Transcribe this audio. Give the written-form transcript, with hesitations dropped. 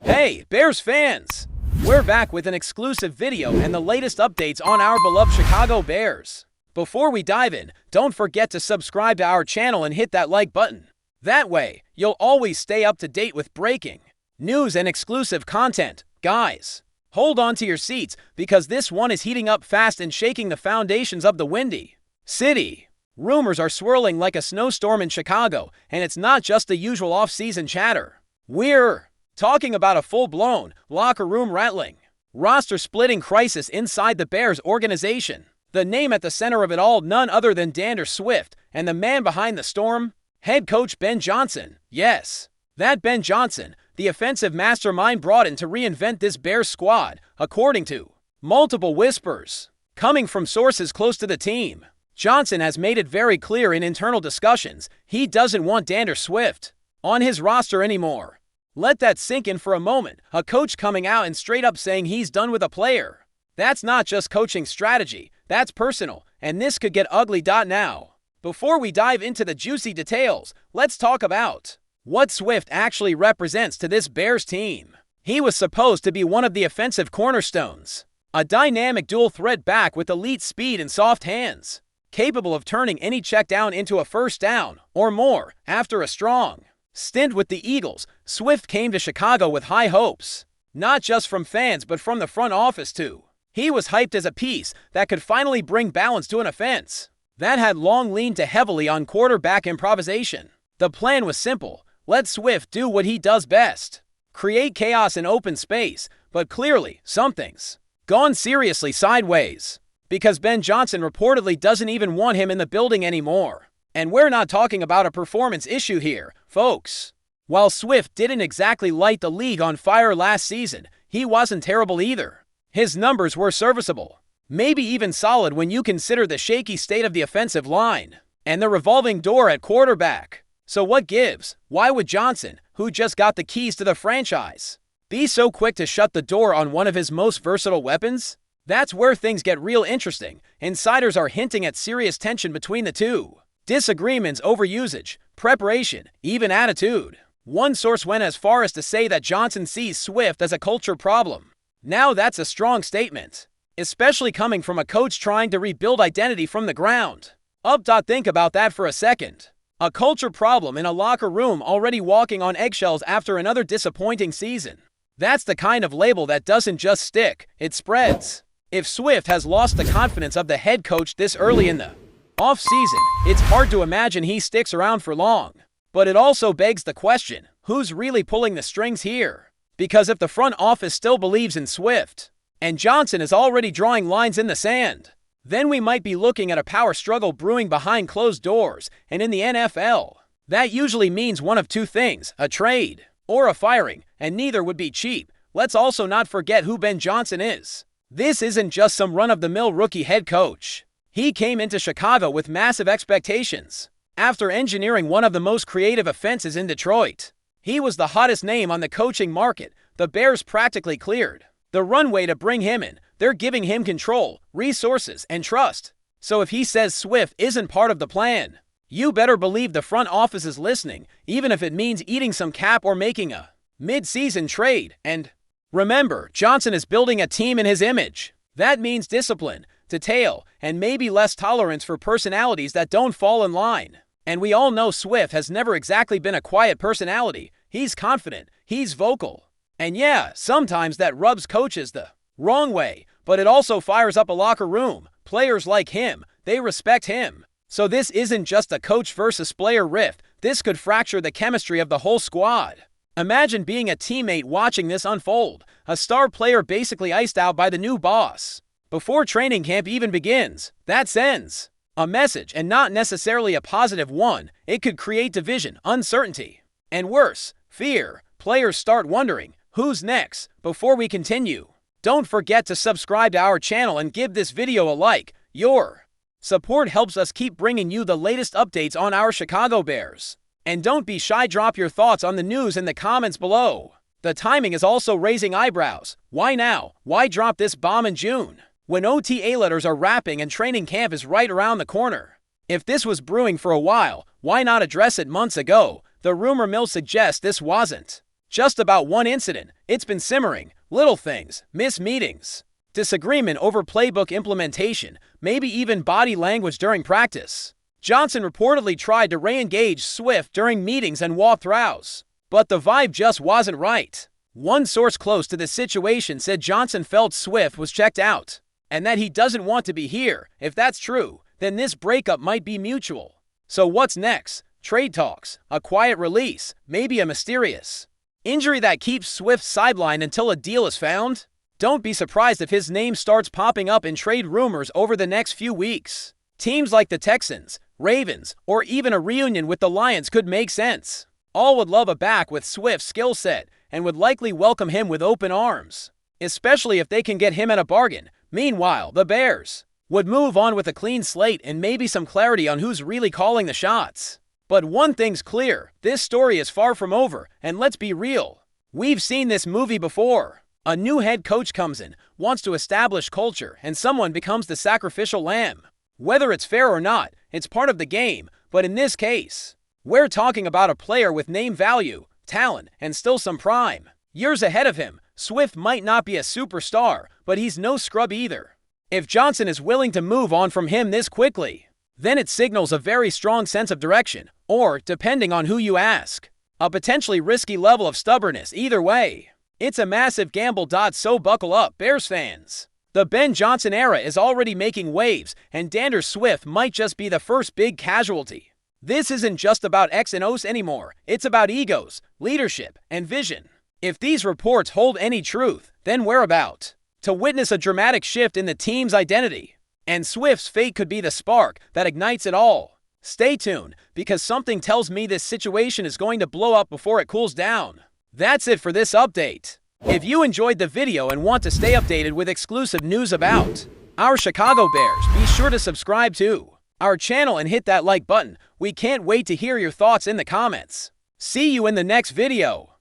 Hey, Bears fans! We're back with an exclusive video and the latest updates on our beloved Chicago Bears. Before we dive in, don't forget to subscribe to our channel and hit that like button. That way, you'll always stay up to date with breaking news and exclusive content. Guys, hold on to your seats because this one is heating up fast and shaking the foundations of the Windy City. Rumors are swirling like a snowstorm in Chicago, and it's not just the usual off-season chatter. We're talking about a full-blown, locker room rattling, roster-splitting crisis inside the Bears organization. The name at the center of it all, none other than DeAndre Swift, and the man behind the storm, head coach Ben Johnson. Yes, that Ben Johnson, the offensive mastermind brought in to reinvent this Bears squad, according to multiple whispers coming from sources close to the team. Johnson has made it very clear in internal discussions he doesn't want DeAndre Swift on his roster anymore. Let that sink in for a moment. A coach coming out and straight up saying he's done with a player. That's not just coaching strategy, that's personal, and this could get ugly. Now, before we dive into the juicy details, let's talk about what Swift actually represents to this Bears team. He was supposed to be one of the offensive cornerstones, a dynamic dual-threat back with elite speed and soft hands, capable of turning any check down into a first down or more. After a strong stint with the Eagles, Swift came to Chicago with high hopes, not just from fans but from the front office too. He was hyped as a piece that could finally bring balance to an offense that had long leaned too heavily on quarterback improvisation. The plan was simple: let Swift do what he does best, create chaos in open space. But clearly, something's gone seriously sideways, because Ben Johnson reportedly doesn't even want him in the building anymore. And we're not talking about a performance issue here, folks. While Swift didn't exactly light the league on fire last season, he wasn't terrible either. His numbers were serviceable, maybe even solid when you consider the shaky state of the offensive line and the revolving door at quarterback. So what gives? Why would Johnson, who just got the keys to the franchise, be so quick to shut the door on one of his most versatile weapons? That's where things get real interesting. Insiders are hinting at serious tension between the two. Disagreements over usage, preparation, even attitude. One source went as far as to say that Johnson sees Swift as a culture problem. Now that's a strong statement, especially coming from a coach trying to rebuild identity from the ground up. Think about that for a second. A culture problem in a locker room already walking on eggshells after another disappointing season. That's the kind of label that doesn't just stick, it spreads. If Swift has lost the confidence of the head coach this early in the off-season, it's hard to imagine he sticks around for long. But it also begs the question, who's really pulling the strings here? Because if the front office still believes in Swift, and Johnson is already drawing lines in the sand, then we might be looking at a power struggle brewing behind closed doors. And in the NFL, that usually means one of two things: a trade or a firing, and neither would be cheap. Let's also not forget who Ben Johnson is. This isn't just some run-of-the-mill rookie head coach. He came into Chicago with massive expectations. After engineering one of the most creative offenses in Detroit, he was the hottest name on the coaching market. The Bears practically cleared the runway to bring him in. They're giving him control, resources, and trust. So if he says Swift isn't part of the plan, you better believe the front office is listening, even if it means eating some cap or making a mid-season trade. And remember, Johnson is building a team in his image. That means discipline, detail, and maybe less tolerance for personalities that don't fall in line. And we all know Swift has never exactly been a quiet personality. He's confident, he's vocal. And yeah, sometimes that rubs coaches the wrong way, but it also fires up a locker room. Players like him, they respect him. So this isn't just a coach versus player rift. This could fracture the chemistry of the whole squad. Imagine being a teammate watching this unfold. A star player basically iced out by the new boss before training camp even begins. That sends a message, and not necessarily a positive one. It could create division, uncertainty, and worse, fear. Players start wondering, who's next? Before we continue, don't forget to subscribe to our channel and give this video a like. Your support helps us keep bringing you the latest updates on our Chicago Bears. And don't be shy, drop your thoughts on the news in the comments below. The timing is also raising eyebrows. Why now? Why drop this bomb in June, when OTA letters are wrapping and training camp is right around the corner? If this was brewing for a while, why not address it months ago? The rumor mill suggests this wasn't just about one incident. It's been simmering. Little things, missed meetings, disagreement over playbook implementation, maybe even body language during practice. Johnson reportedly tried to re-engage Swift during meetings and walkthroughs, but the vibe just wasn't right. One source close to the situation said Johnson felt Swift was checked out, and that he doesn't want to be here. If that's true, then this breakup might be mutual. So what's next? Trade talks, a quiet release, maybe a mysterious injury that keeps Swift sidelined until a deal is found? Don't be surprised if his name starts popping up in trade rumors over the next few weeks. Teams like the Texans, Ravens, or even a reunion with the Lions could make sense. All would love a back with Swift's skill set and would likely welcome him with open arms, especially if they can get him at a bargain. Meanwhile, the Bears would move on with a clean slate and maybe some clarity on who's really calling the shots. But one thing's clear, this story is far from over, and let's be real. We've seen this movie before. A new head coach comes in, wants to establish culture, and someone becomes the sacrificial lamb. Whether it's fair or not, it's part of the game, but in this case, we're talking about a player with name value, talent, and still some prime years ahead of him. Swift might not be a superstar, but he's no scrub either. If Johnson is willing to move on from him this quickly, then it signals a very strong sense of direction, or, depending on who you ask, a potentially risky level of stubbornness. Either way, it's a massive gamble. So buckle up, Bears fans. The Ben Johnson era is already making waves, and D'Andre Swift might just be the first big casualty. This isn't just about X and O's anymore, it's about egos, leadership, and vision. If these reports hold any truth, then we're about to witness a dramatic shift in the team's identity. And Swift's fate could be the spark that ignites it all. Stay tuned, because something tells me this situation is going to blow up before it cools down. That's it for this update. If you enjoyed the video and want to stay updated with exclusive news about our Chicago Bears, be sure to subscribe to our channel and hit that like button. We can't wait to hear your thoughts in the comments. See you in the next video.